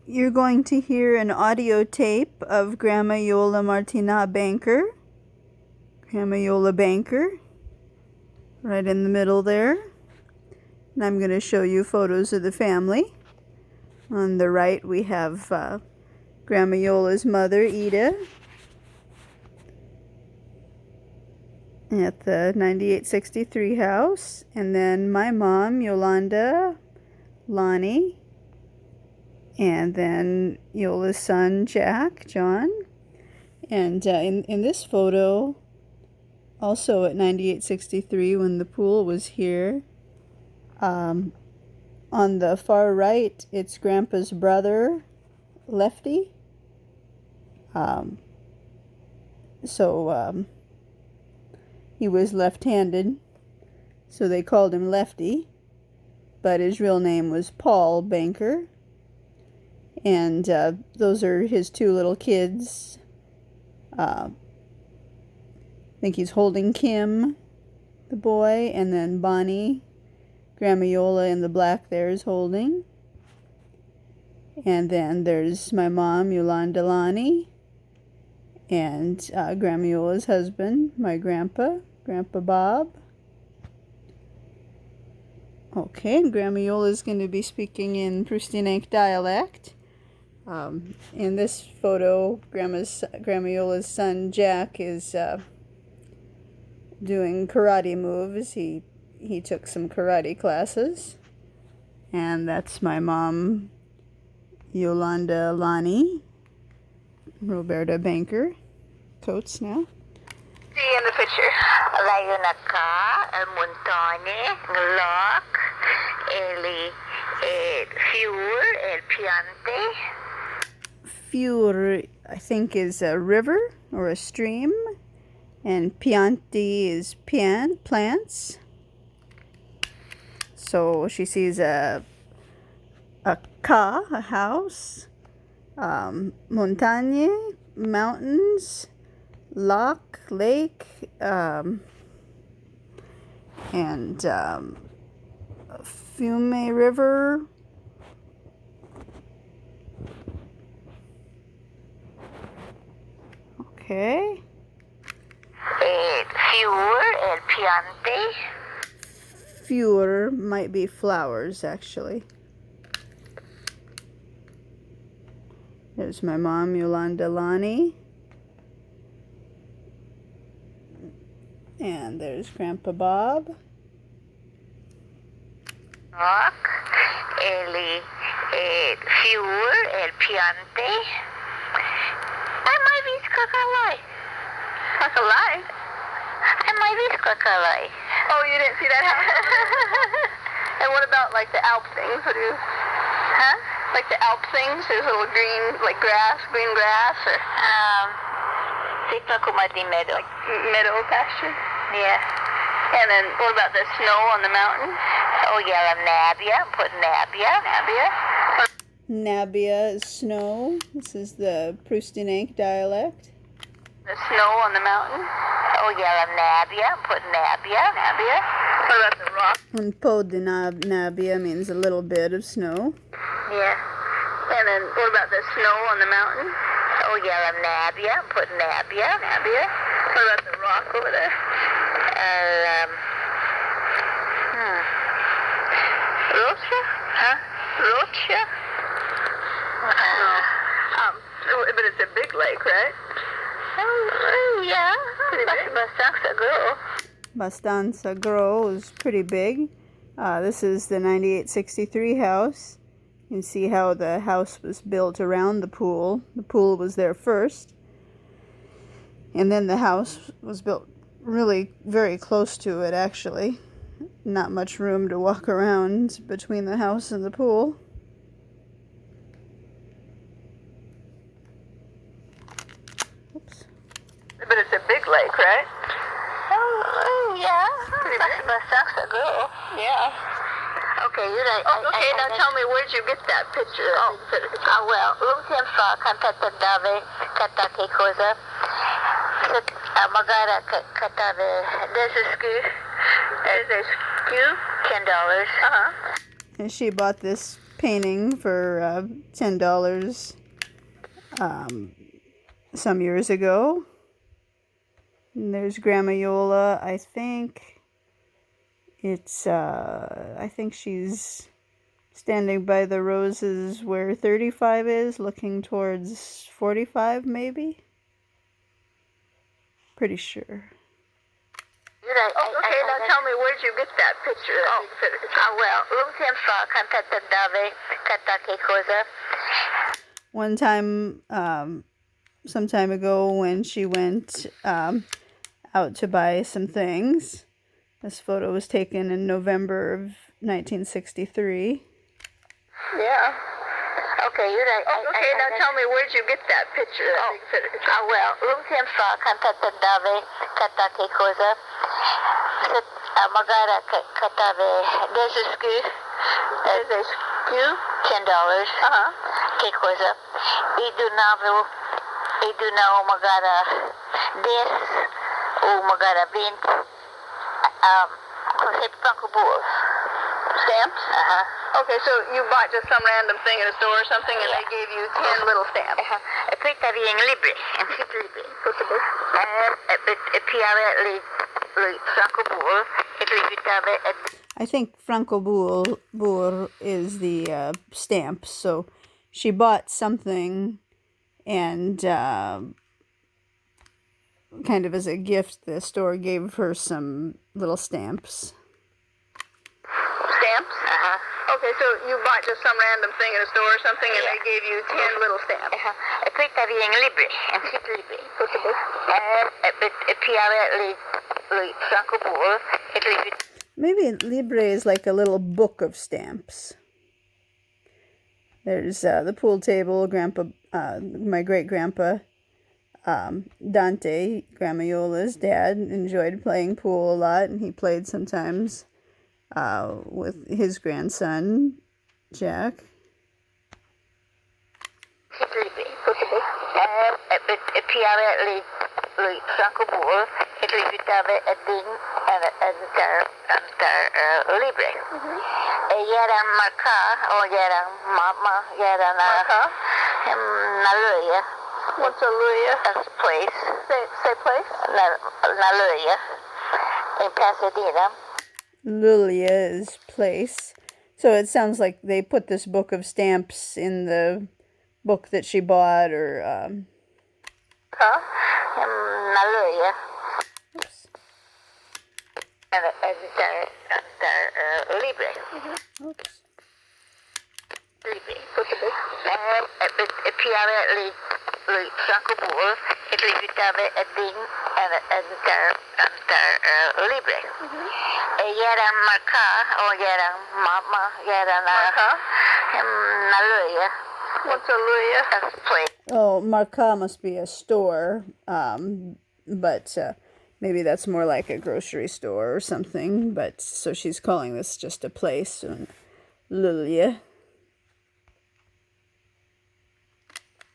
You're going to hear an audio tape of Grandma Iole Martinat Banker. Grandma Iole Banker, right in the middle there. And I'm going to show you photos of the family. On the right we have Grandma Iole's mother, Ida, at the 9863 house. And then my mom, Yolanda, Lonnie, and then Iola's son, John. And in this photo, also at 9863 when the pool was here, on the far right, it's Grandpa's brother, Lefty. He was left-handed, so they called him Lefty, but his real name was Paul Banker. And those are his two little kids. I think he's holding Kim, the boy, and then Bonnie, Grandma Iole in the black there is holding. And then there's my mom, Yolanda Lonnie, and Grandma Iole's husband, my Grandpa Bob. Okay, and Grandma Iole is going to be speaking in Prustinench dialect. In this photo, Grandma Iole's son Jack is doing karate moves. He took some karate classes. And that's my mom, Yolanda Lonnie, Roberta Banker, coats now. See in the picture. Layo na ka, el montone, nglock, fiur, el piante. Fior, I think, is a river or a stream, and pianti is plants. So she sees a house, montagne, mountains, lake, and Fume River. Okay. Fior, el piante. Fior might be flowers, actually. There's my mom, Yolanda Lonnie. And there's Grandpa Bob. Fior, el piante. I might be kakalai. Kakalai? I might be kakalai. Oh, you didn't see that house? And what about like the Alp things? What do you? Huh? Like the Alp things? There's little green, like green grass, or meadow. Like meadow pasture. Yeah. And then what about the snow on the mountain? Oh yeah, Nabia. Put Nabia. Nabia is snow. This is the Prustinench dialect. The snow on the mountain. Oh yeah, Nabia. Put Nabia. What about the rock? Un po de nabia means a little bit of snow. Yeah. And then what about the snow on the mountain? Oh yeah, Nabia. Put Nabia. What about the rock over there? Rocha? Huh? Rocha? No. But it's a big lake, right? Oh, yeah. Pretty big. Bastanza Grow is pretty big. This is the 9863 house. You can see how the house was built around the pool. The pool was there first. And then the house was built really very close to it, actually. Not much room to walk around between the house and the pool. Oops. But it's a big lake, right? Oh, yeah. Pretty big. Bastanza Grow. Yeah. Okay, you know. Okay, now tell me, where'd you get that picture? Well, lumsen fa cantata dave, canta che cosa? Magara catave. There's a skew. $10. And she bought this painting for $10 some years ago. And there's Grandma Iole. I think she's standing by the roses where 35 is, looking towards 45 maybe. Pretty sure. Okay, now tell me, where'd you get that picture? Well, one time, some time ago when she went out to buy some things. This photo was taken in November of 1963. Yeah. Okay, you're right. Okay, now tell me, where'd you get that picture? Well, magara katabe, there's a skew, $10. Que coisa. E do não magara 10 ou magara 20. Conceito banco boa. Stamps? Okay, so you bought just some random thing in a store or something, and they gave you 10 little stamps. Poi in libre, un sito libre. Possible. E piare le franco bour, e li I think Franco Boer is the stamp. So she bought something, and kind of as a gift, the store gave her some little stamps. Stamps? Okay, so you bought just some random thing in a store or something, and they gave you 10 little stamps. E poi in libre, un sito libre. Possible. E piare le franco bour, e li Maybe Libre is like a little book of stamps. There's the pool table. My great-grandpa, Dante, Grandma Iole's dad, enjoyed playing pool a lot, and he played sometimes with his grandson, Jack. Franco Boer, het liefde het ding en ter libre. Jaren marka, o jaren mama, jaren na luia. What's a luia? That's place. Say place? Na luia. In Pasadena. Lulia is place. So it sounds like they put this book of stamps in the book that she bought, or Naluia. Oops. Libre. Oops. Libre. E piare le franco boer, het liefde het ding en ter libre. Jaren marka, o jaren mama, jaren na luia. What's a luia? That's place. Oh, Marca must be a store, but maybe that's more like a grocery store or something. But so she's calling this just a place, Lulia.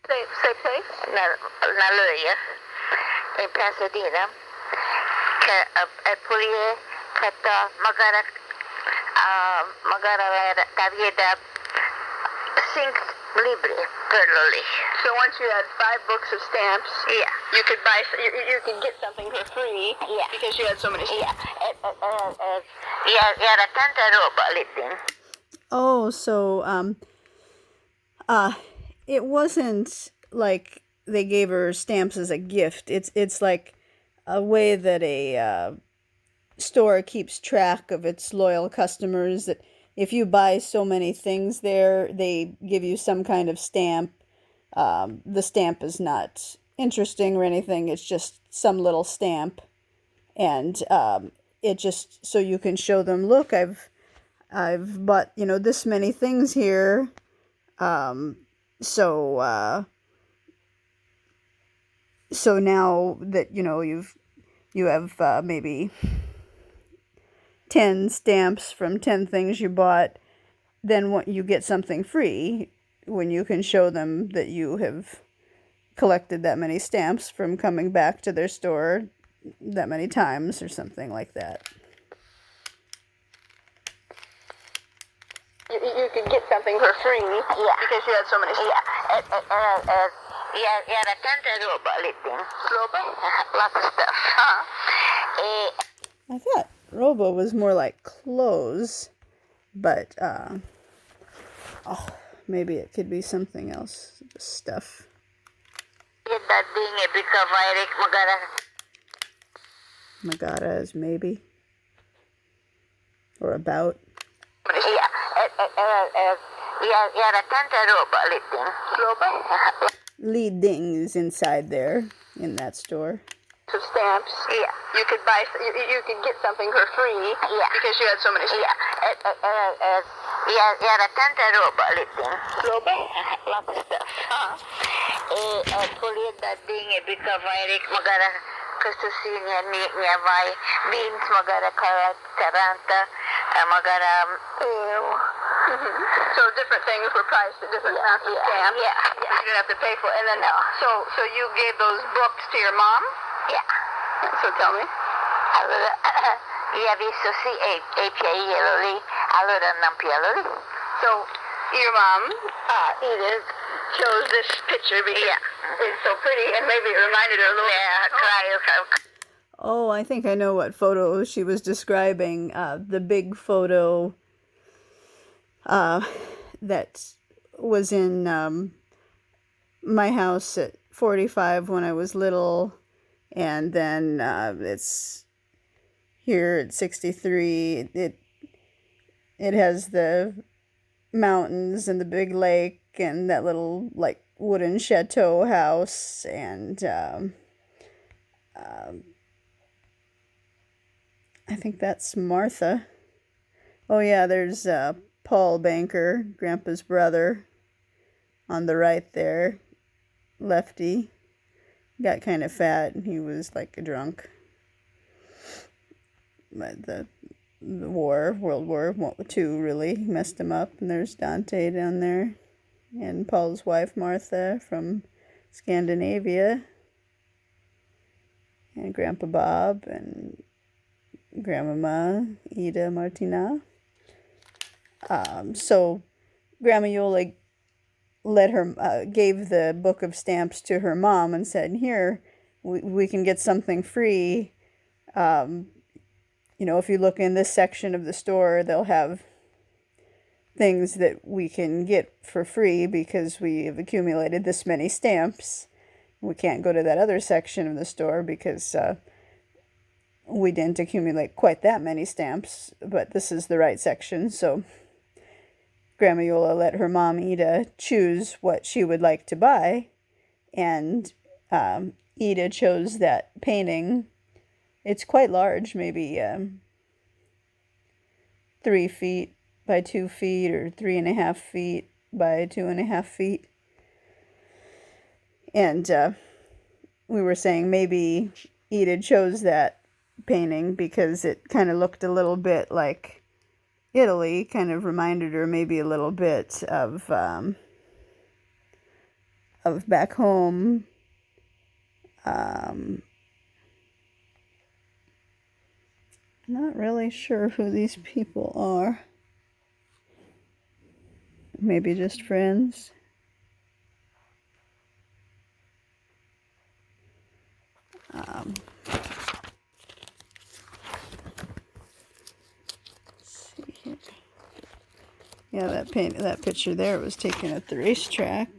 Say place? Na luia. In Pasadena. E pulie kata magara tavieda 5 libre per loli. So once you had 5 books of stamps, you could buy, you could get something for free, because you had so many stamps. Era tanta roba lì. Oh, so it wasn't like they gave her stamps as a gift. It's like a way that a store keeps track of its loyal customers, that if you buy so many things there, they give you some kind of stamp. The stamp is not interesting or anything. It's just some little stamp. And it just, so you can show them, look, I've bought, this many things here. So now that, you have maybe 10 stamps from 10 things you bought, then you get something free when you can show them that you have collected that many stamps from coming back to their store that many times or something like that. You could get something for free. Yeah. Because you had so many. Yeah. Yeah, the tante roba lite. Roba? Lots of stuff. I thought roba was more like clothes, but maybe it could be something else. Stuff. That thing bikavairik magara. Magara is maybe. Or about. Yeah, the tante roba lite. Roba? Leading is inside there, in that store. Of stamps. Yeah. You could buy. You could get something for free. Yeah. Because you had so many. Yeah. Yeah, the tante roba lite. Roba? Lots of stuff. Pulid that thing bikavairik magara. Kastusinya niya vai beans magara karanta magara. So different things were priced at different amounts of stamps. Yeah. You didn't have to pay for it. And then, so you gave those books to your mom? Yeah. So tell me. Allora, io visto sì e piacioli, allora non piacioli. So your mom, Edith, chose this picture because it's so pretty and maybe it reminded her a little bit. Oh, I think I know what photo she was describing. The big photo that was in my house at 45 when I was little, and then it's here at 63. It has the mountains and the big lake and that little like wooden chateau house, and I think that's Martha. Oh yeah, there's Paul Banker, Grandpa's brother, on the right there. Lefty. Got kind of fat and he was like a drunk. But the World War II really messed him up. And there's Dante down there. And Paul's wife Martha from Scandinavia. And Grandpa Bob and Grandmama Ida Martinat. So Grandma Iole gave the book of stamps to her mom and said, here, we can get something free. If you look in this section of the store, they'll have things that we can get for free because we have accumulated this many stamps. We can't go to that other section of the store because we didn't accumulate quite that many stamps, but this is the right section. So Grandma Iole let her mom Ida choose what she would like to buy, and Ida chose that painting. It's quite large, maybe 3 feet by 2 feet or 3.5 feet by 2.5 feet. And we were saying maybe Ida chose that painting because it kind of looked a little bit like Italy, kind of reminded her maybe a little bit of back home. Not really sure who these people are. Maybe just friends. Yeah, that picture there was taken at the racetrack.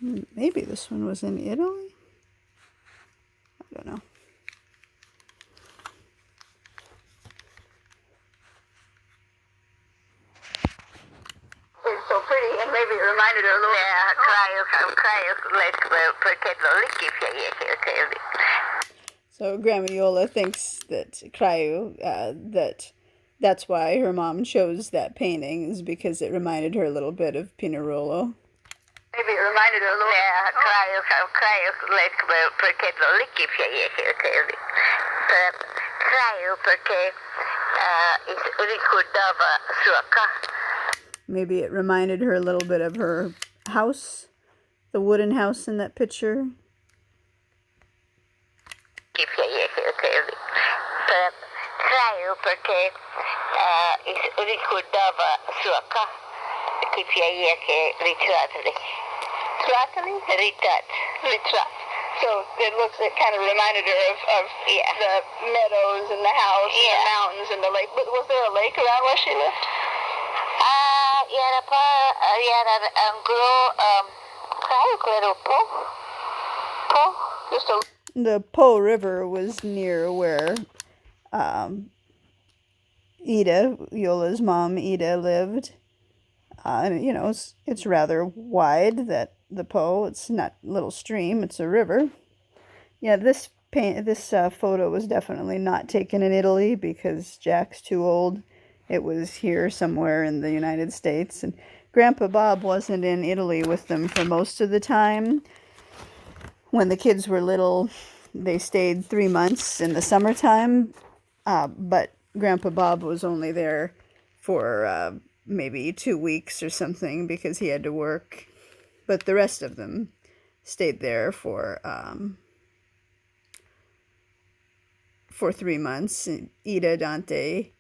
Maybe this one was in Italy? I don't know. It's so pretty, and maybe it reminded her a little bit. So Grandma Iole thinks that that's why her mom chose that painting, is because it reminded her a little bit of Pinerolo. Maybe it reminded her a little bit. Maybe it reminded her a little bit of her house, the wooden house in that picture. ricordava suoca, che piaia che ritratali. Ritratali? Ritrat. So it kind of reminded her of the meadows and the house and the mountains and the lake. But was there a lake around where she lived? Era anglo, creio que era o Po. Just a... The Po River was near where Ida, Iole's mom, Ida, lived. And you know, it's rather wide, that the Po. It's not a little stream, it's a river. Yeah, this photo was definitely not taken in Italy because Jack's too old. It was here somewhere in the United States. And Grandpa Bob wasn't in Italy with them for most of the time. When the kids were little, they stayed 3 months in the summertime. But Grandpa Bob was only there for maybe 2 weeks or something because he had to work. But the rest of them stayed there for 3 months. Ida, Dante,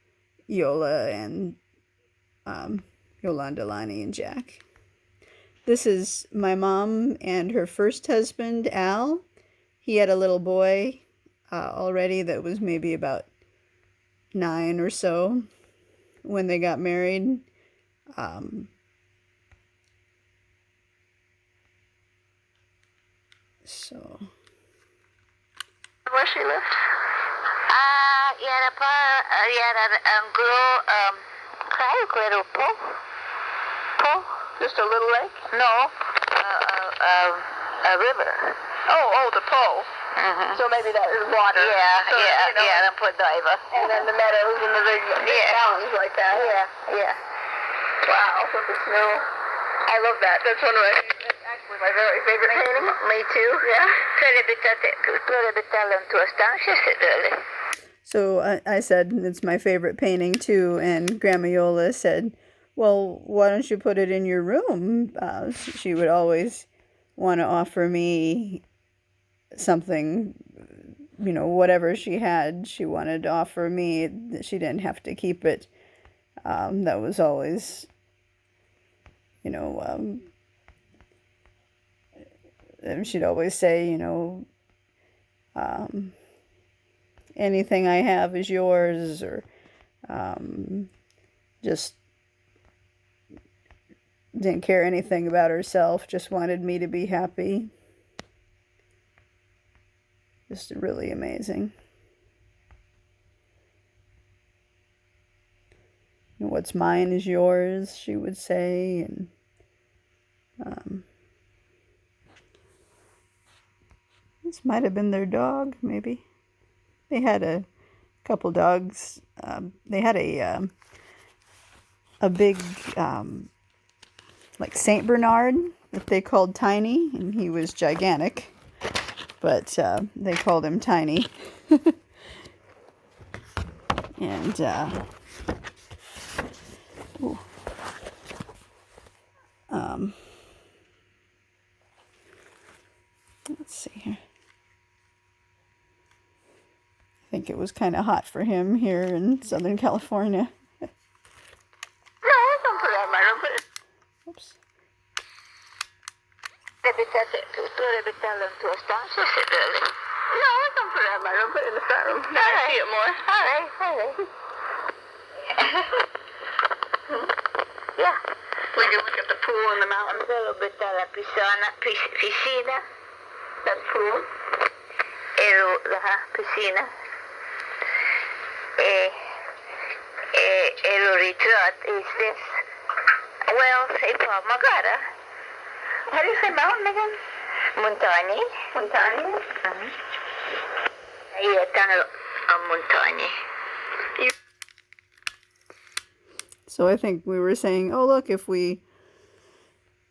Iole, and Yolanda, Lonnie, and Jack. This is my mom and her first husband, Al. He had a little boy already that was maybe about 9 or so when they got married. So... Where she lived? Era anglo, creio que era o Po. Just a little lake? No, a river. Oh, the Po. Mm-hmm. So maybe that is water. So, Era Podaiva. And then the meadows and the big mountains like that. Yeah. Wow, with the snow. I love that. That's one of actually my very favorite painting. Me too. Yeah. Tu abitare in tua stanza, really. So I said it's my favorite painting too, and Grandma Iole said, well, why don't you put it in your room? She would always want to offer me something, you know, whatever she had, she wanted to offer me. She didn't have to keep it. That was always, you know, she'd always say, you know, anything I have is yours, or just didn't care anything about herself, just wanted me to be happy. Just really amazing. You know, what's mine is yours, she would say. And this might have been their dog, maybe. They had a couple dogs. They had a big, like Saint Bernard that they called Tiny, and he was gigantic, but they called him Tiny. And let's see here. I think it was kind of hot for him here in Southern California. No, don't put that, don't put it. Oops. Tu abitare in tua stanza, really. No, don't put that, don't put it in the front room. Now I see it more. All right. Yeah. We can look at the pool and the mountains. Tu abitare la piscina. That pool. Piscina. Lo ritratto is this. Well, say Paul Magara. How do you say mountain again? Montagni. Montagna? Io tanto a montagni. So I think we were saying, oh look, if we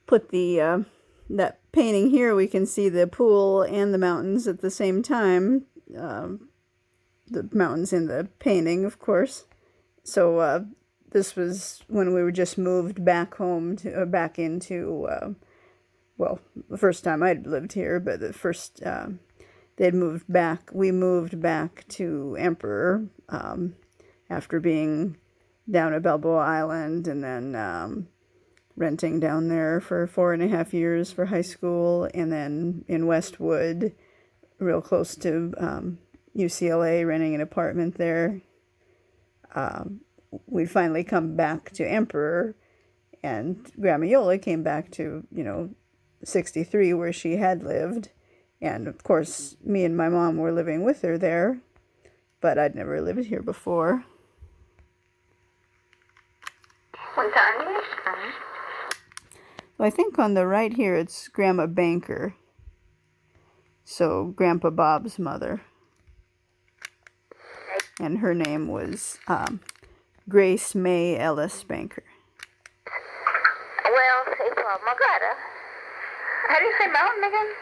put the that painting here, we can see the pool and the mountains at the same time. The mountains in the painting, of course. So this was when we were just moved back home to back into well, the first time I'd lived here, but the first they'd moved back. We moved back to Emperor after being down at Balboa Island, and then renting down there for 4.5 years for high school, and then in Westwood, real close to UCLA, renting an apartment there. We'd finally come back to Emperor, and Grandma Iole came back to, 63, where she had lived. And of course, me and my mom were living with her there, but I'd never lived here before. So I think on the right here it's Grandma Banker. So Grandpa Bob's mother. And her name was Grace May Ellis Banker. Well, say Paul Magara. How do you say mountain again?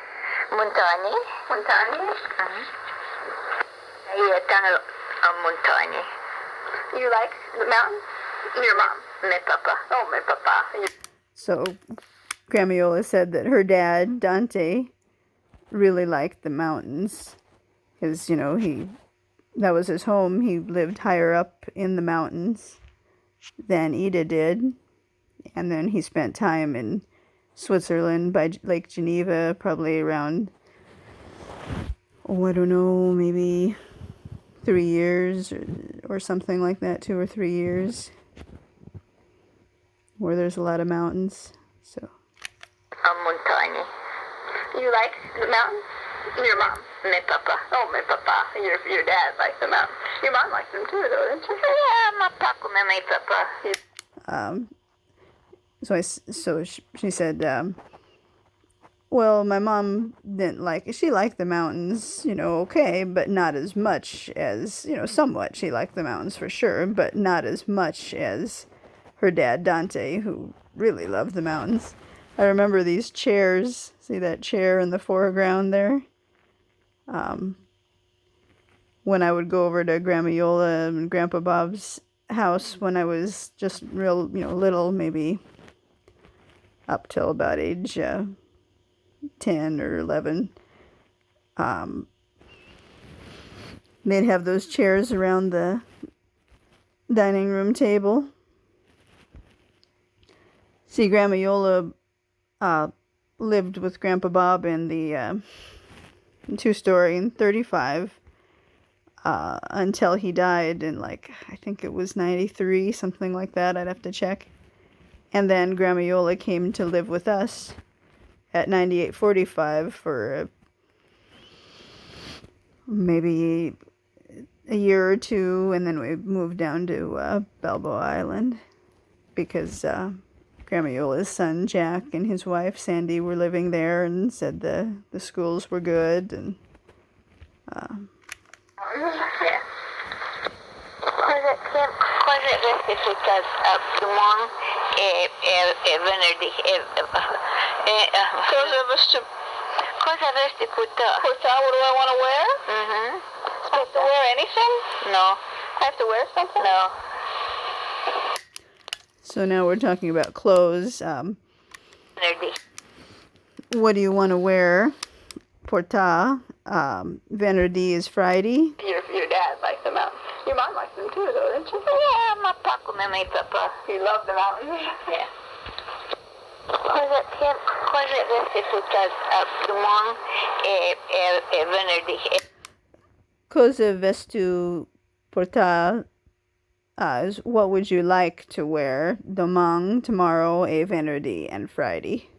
Montani. Montani? Ay, tunnel of Montani. You like the mountain? Your mom? My papa. Oh, my papa. So Grandma Iole said that her dad, Dante, really liked the mountains because, that was his home. He lived higher up in the mountains than Ida did. And then he spent time in Switzerland by Lake Geneva, probably around, I don't know, maybe 3 years or something like that, 2 or 3 years, where there's a lot of mountains. So. Montani. You like the mountain? Your mom? My papa. Oh, my papa. Your dad likes the mountain. Your mom likes them too, though, doesn't she? Yeah, my papa, my papa. So she said, well, my mom she liked the mountains, okay, but not as much as, somewhat. She liked the mountains for sure, but not as much as her dad, Dante, who really loved the mountains. I remember these chairs. See that chair in the foreground there? When I would go over to Grandma Iole and Grandpa Bob's house when I was just real, little, maybe up till about age 10 or 11. They'd have those chairs around the dining room table. See, Grandma Iole lived with Grandpa Bob in the two-story in 35 until he died in, I think it was 93, something like that. I'd have to check. And then Grandma Iole came to live with us at 9845 for maybe a year or two, and then we moved down to Balboa Island because Grandma Iole's son Jack and his wife Sandy were living there and said the schools were good. And Cosa restitutas pulmón venerdì cosa restituta. What do I want to wear? Mhm. Supposed to wear anything? No. I have to wear something? No. so now we're talking about clothes. Venerdì. What do you want to wear? Porta. Venerdì is Friday. Your dad likes the mountains. Your mom likes them too, though, didn't she? Yeah, my papa, my papa. You love the mountains? Yeah. Cosa restitutas pulmón venerdì. Cosa vestu porta is what would you like to wear domang, tomorrow, e venerdì, and Friday.